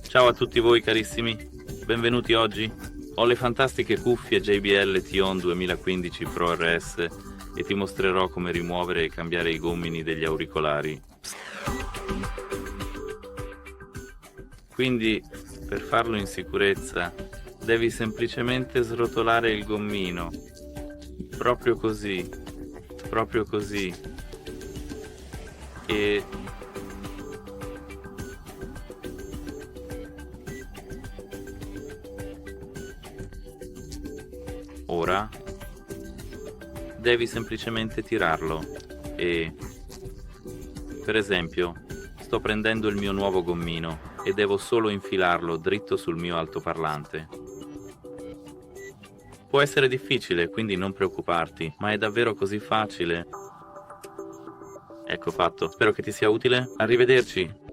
Ciao a tutti voi carissimi, benvenuti oggi. Ho le fantastiche cuffie JBL Tune 2015 Pro RS e ti mostrerò come rimuovere e cambiare i gommini degli auricolari. Quindi, per farlo in sicurezza, devi semplicemente srotolare il gommino, proprio così, e ora devi semplicemente tirarlo e, per esempio, sto prendendo il mio nuovo gommino e devo solo infilarlo dritto sul mio altoparlante. Può essere difficile, quindi non preoccuparti, ma è davvero così facile. Ecco fatto, spero che ti sia utile. Arrivederci!